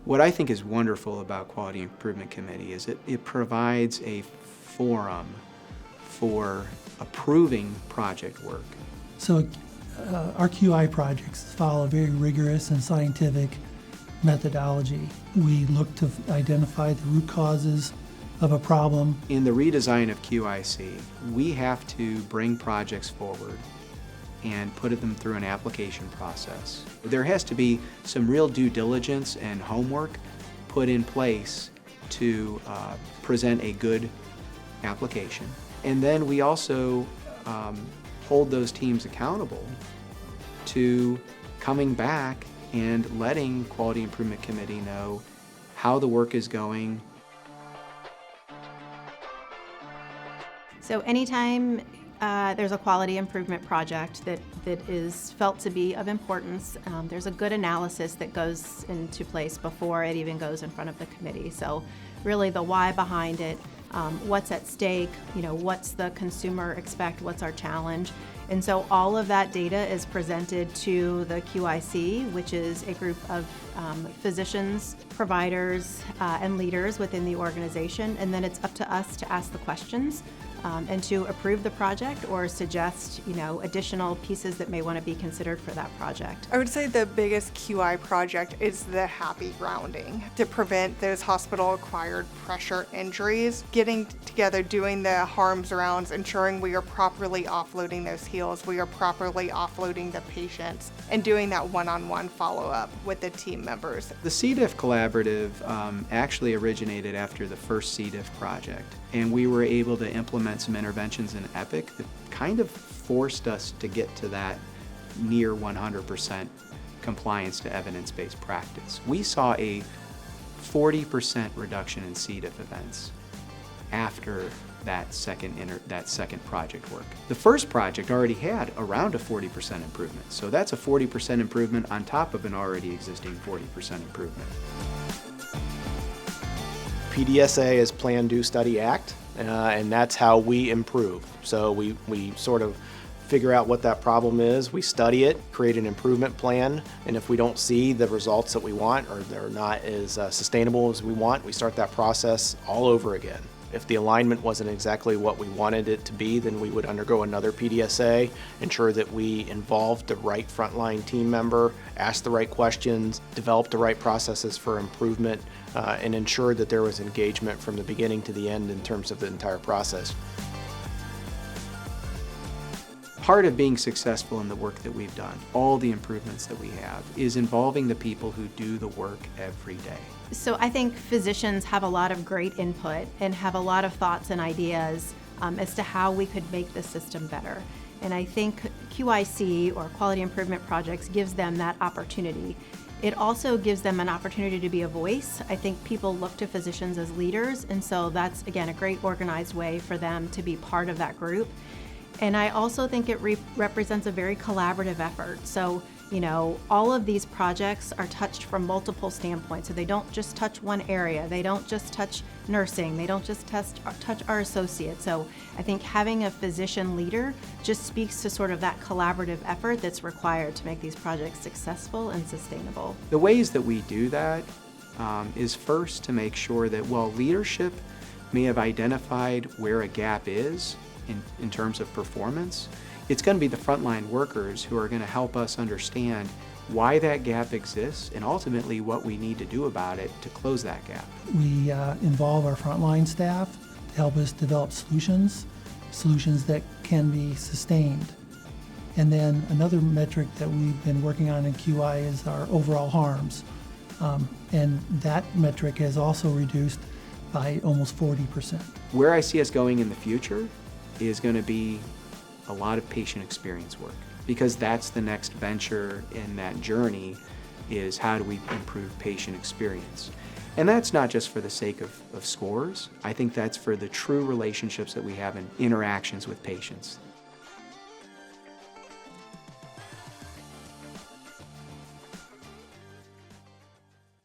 What I think is wonderful about Quality Improvement Committee is it provides a forum for approving project work. So our QI projects follow a very rigorous and scientific methodology. We look to identify the root causes of a problem. In the redesign of QIC, we have to bring projects forward and put them through an application process. There has to be some real due diligence and homework put in place to present a good application. And then we also hold those teams accountable to coming back and letting Quality Improvement Committee know how the work is going. So anytime there's a quality improvement project that is felt to be of importance, there's a good analysis that goes into place before it even goes in front of the committee. So really the why behind it, what's at stake, what's the consumer expect, what's our challenge. And so all of that data is presented to the QIC, which is a group of physicians, providers, and leaders within the organization. And then it's up to us to ask the questions and to approve the project or suggest, additional pieces that may want to be considered for that project. I would say the biggest QI project is the happy grounding to prevent those hospital-acquired pressure injuries. Getting together, doing the harms rounds, ensuring we are properly offloading those heels, we are properly offloading the patients, and doing that one-on-one follow-up with the team members. The C-Diff Collaborative actually originated after the first C-Diff project, and we were able to implement some interventions in EPIC that kind of forced us to get to that near 100% compliance to evidence-based practice. We saw a 40% reduction in C-Diff events after that second project work. The first project already had around a 40% improvement, so that's a 40% improvement on top of an already existing 40% improvement. PDSA is Plan, Do, Study, Act, and that's how we improve. So we sort of figure out what that problem is, we study it, create an improvement plan, and if we don't see the results that we want or they're not as sustainable as we want, we start that process all over again. If the alignment wasn't exactly what we wanted it to be, then we would undergo another PDSA, ensure that we involved the right frontline team member, asked the right questions, developed the right processes for improvement, and ensured that there was engagement from the beginning to the end in terms of the entire process. Part of being successful in the work that we've done, all the improvements that we have, is involving the people who do the work every day. So I think physicians have a lot of great input and have a lot of thoughts and ideas as to how we could make the system better. And I think QIC, or Quality Improvement Projects, gives them that opportunity. It also gives them an opportunity to be a voice. I think people look to physicians as leaders, and so that's, again, a great organized way for them to be part of that group. And I also think it represents a very collaborative effort. So, all of these projects are touched from multiple standpoints. So they don't just touch one area. They don't just touch nursing. They don't just touch our associates. So I think having a physician leader just speaks to sort of that collaborative effort that's required to make these projects successful and sustainable. The ways that we do that is first to make sure that while leadership may have identified where a gap is in terms of performance, it's going to be the frontline workers who are going to help us understand why that gap exists and ultimately what we need to do about it to close that gap. We involve our frontline staff to help us develop solutions that can be sustained. And then another metric that we've been working on in QI is our overall harms. And that metric has also reduced by almost 40%. Where I see us going in the future is going to be a lot of patient experience work, because that's the next venture in that journey, is how do we improve patient experience. And that's not just for the sake of scores. I think that's for the true relationships that we have in interactions with patients.